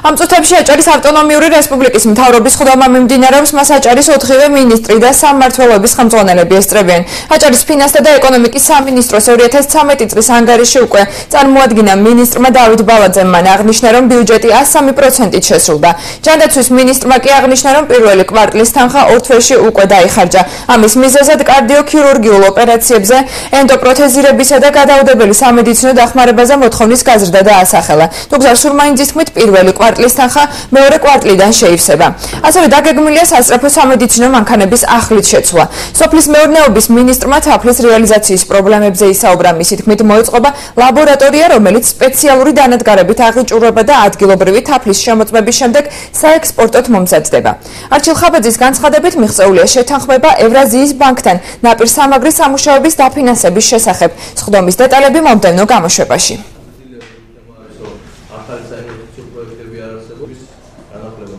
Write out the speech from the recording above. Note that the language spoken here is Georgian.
Am წუთებში აჭარის ავტონომიური რესპუბლიკის მთავრობის ხდომა მიმდინარეობს, მას აჭარის 4-ვე მინისტრი და სამმართველოების ხელმძღვანელები ესწრებიან. აჭარის ფინანსთა და ეკონომიკის სამინისტროს 2013 წლის ანგარიში უკვე წარმოადგინა მინისტრმა დავით ბალაძემ, მან აღნიშნა, რომ ბიუჯეტი 103%-ით შესრულდა. ჯანდაცვის მინისტრმა კი აღნიშნა, რომ პირველი კვარტლის თანხა 2 თვეში უკვე დაიხარჯა. ამის მიზეზად კარდიოქირურგიულ ოპერაციებზე, ენდოპროთეზირებისა და გადაუდებელი სამედიცინო დახმარებაზე მოთხოვნის გაზრდა დაასახელა. დოქტორ სურმაინძის თქმით, პირველი კვარტლის თანხა მეორე კვარტლიდან შეივსება. ასევე დაგეგმილია სასწრაფო სამედიცინო მანქანების ახლით შეცვლა. სოფლის მეურნეობის მინისტრმა თაფლის რეალიზაციის პრობლემებზე ისაუბრა. მისი თქმით, მოეწყობა ლაბორატორია, რომელიც სპეციალური დანადგარებით აღიჭურება და ადგილობრივი თაფლის შემოწმების შემდეგ საექსპორტოდ მომზადდება. არჩილ ხაბაძის განცხადებით, მიღწეულია შეთანხმება ევრაზიის ბანკთან ნაპირსამაგრის სამუშაოების დაფინანსების შესახებ. სხდომის დეტალები მომდევნო გამოშვებაში. ახალი საინვესტიციო პროექტები არ არსებობს განახლება.